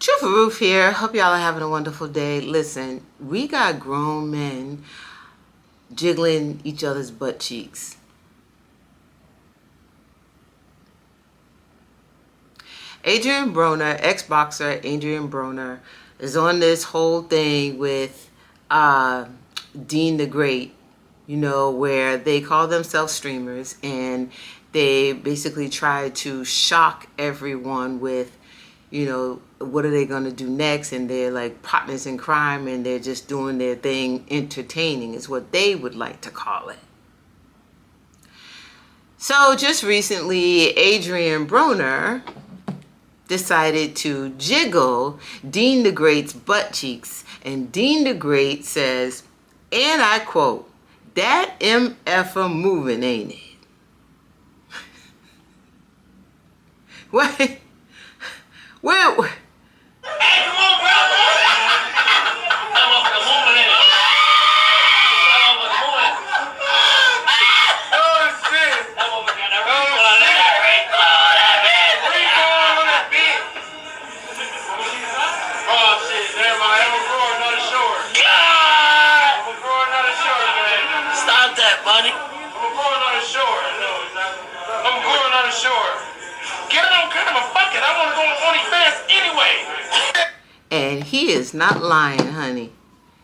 Truth Roof here. Hope y'all are having a wonderful day. Listen, we got grown men jiggling each other's butt cheeks. Adrien Broner, ex-boxer Adrien Broner, is on this whole thing with DeentheGreat, you know, where they call themselves streamers and they basically try to shock everyone with, you know, what are they going to do next? And they're like partners in crime and they're just doing their thing. Entertaining is what they would like to call it. So just recently, Adrien Broner decided to jiggle DeentheGreat's butt cheeks. And DeentheGreat says, and I quote, "That MF'er moving, ain't it?" Wait. Well, Stop that, buddy. I'm going on the shore. I'm going on the shore. Get it on camera, fuck it. I want to go on OnlyFans anyway. and he is not lying, honey.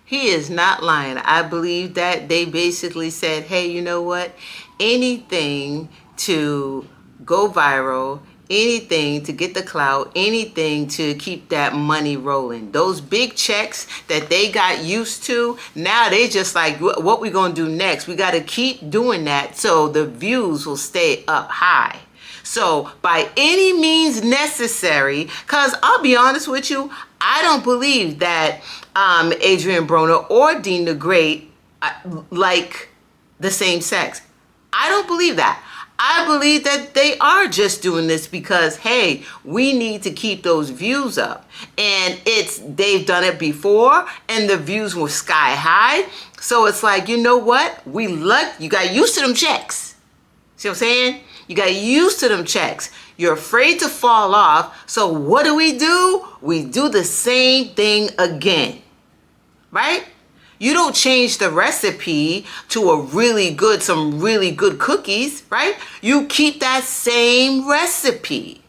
He is not lying. I believe that they basically said, hey, you know what? Anything to go viral, anything to get the clout, anything to keep that money rolling. Those big checks that they got used to, now they just like, what we gonna do next? We gotta keep doing that so the views will stay up high. So by any means necessary, because I'll be honest with you, I don't believe that Adrien Broner or DeentheGreat like the same sex. I don't believe that. I believe that they are just doing this because, hey, we need to keep those views up. And they've done it before and the views were sky high. So it's like, you know what? You got used to them checks. See what I'm saying? You got used to them checks. You're afraid to fall off. So what do? We do the same thing again, right? You don't change the recipe to some really good cookies, right? You keep that same recipe.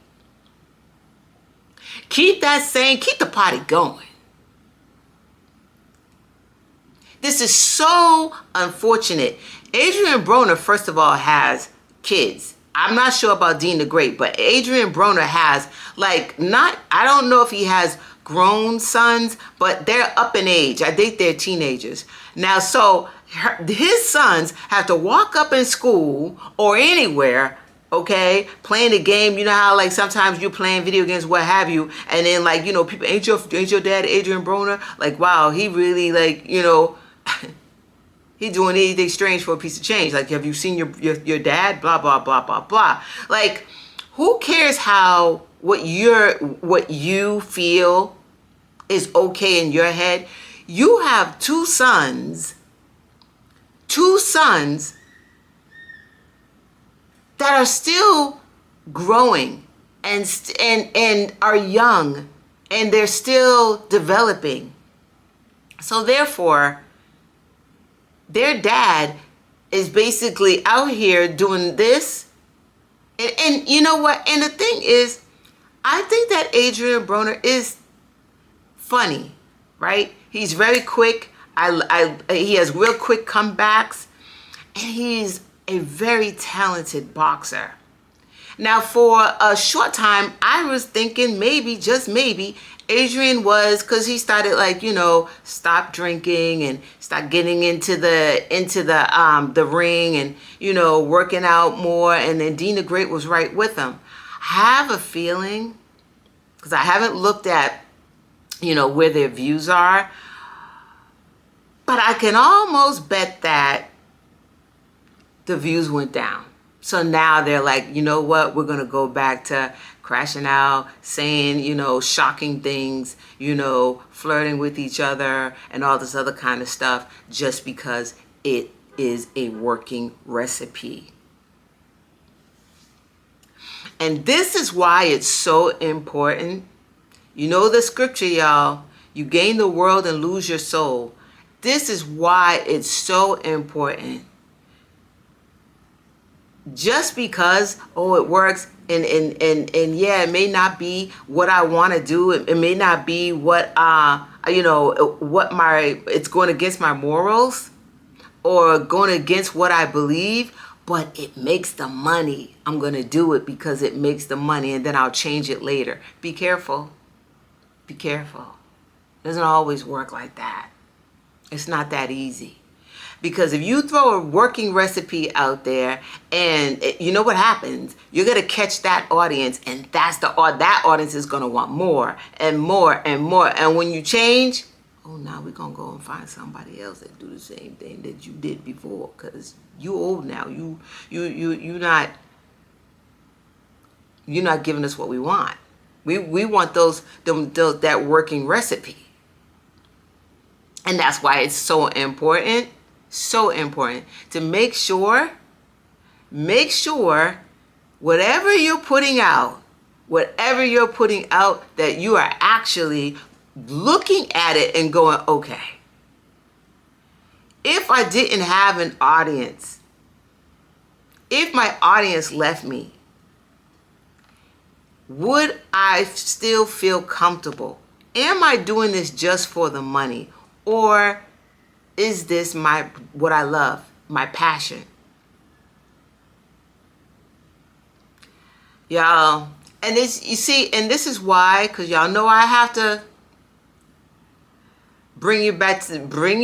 Keep the party going. This is so unfortunate. Adrien Broner, first of all, has kids. I'm not sure about DeentheGreat, but Adrien Broner has I don't know if he has grown sons, but they're up in age. I think they're teenagers. Now, so his sons have to walk up in school or anywhere, okay, playing the game. You know how like sometimes you're playing video games, what have you, and then like, you know, people, ain't your dad Adrien Broner? Like, wow, he really like, you know, he doing anything strange for a piece of change. Like, have you seen your dad? Blah, blah, blah, blah, blah. Like, who cares what you feel is okay in your head? You have two sons that are still growing and are young and they're still developing. So therefore, their dad is basically out here doing this. And you know what? And the thing is, I think that Adrien Broner is funny, right? He's very quick. He has real quick comebacks. And he's a very talented boxer. Now, for a short time, I was thinking maybe, just maybe, Adrien was, because he started like, you know, stop drinking and start getting into the ring and, you know, working out more. And then DeentheGreat was right with him. I have a feeling, because I haven't looked at, you know, where their views are, but I can almost bet that the views went down. So now they're like, you know what, we're going to go back to crashing out, saying, you know, shocking things, you know, flirting with each other and all this other kind of stuff just because it is a working recipe. And this is why it's so important You know the scripture, y'all. You gain the world and lose your soul. This is why it's so important. Just because, oh, it works, and yeah, it may not be what I want to do. It may not be what it's going against my morals or going against what I believe, but it makes the money. I'm going to do it because it makes the money, and then I'll change it later. Be careful. Be careful. It doesn't always work like that. It's not that easy. Because if you throw a working recipe out there, and you know what happens, you're going to catch that audience, and that audience is going to want more and more and more. And when you change, oh, now we're going to go and find somebody else that do the same thing that you did before, because you old now. You're not giving us what we want. We want that working recipe. And that's why it's so important to make sure whatever you're putting out, that you are actually looking at it and going, okay, if I didn't have an audience, if my audience left me, would I still feel comfortable? Am I doing this just for the money? Or is this what I love, my passion? Y'all, and this is why, because y'all know I have to bring you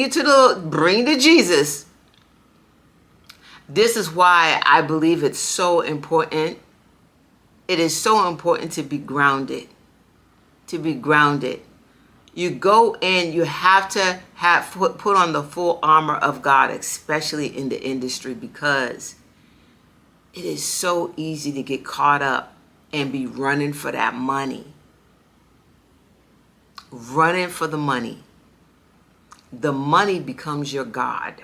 to Jesus. This is why I believe it's so important. It is so important to be grounded. You go in, you have to put on the full armor of God, especially in the industry, because it is so easy to get caught up and be running for that money. Running for the money. The money becomes your God.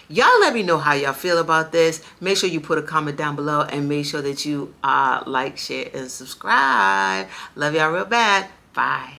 Y'all let me know how y'all feel about this. Make sure you put a comment down below, and make sure that you like, share, and subscribe. Love y'all real bad. Bye.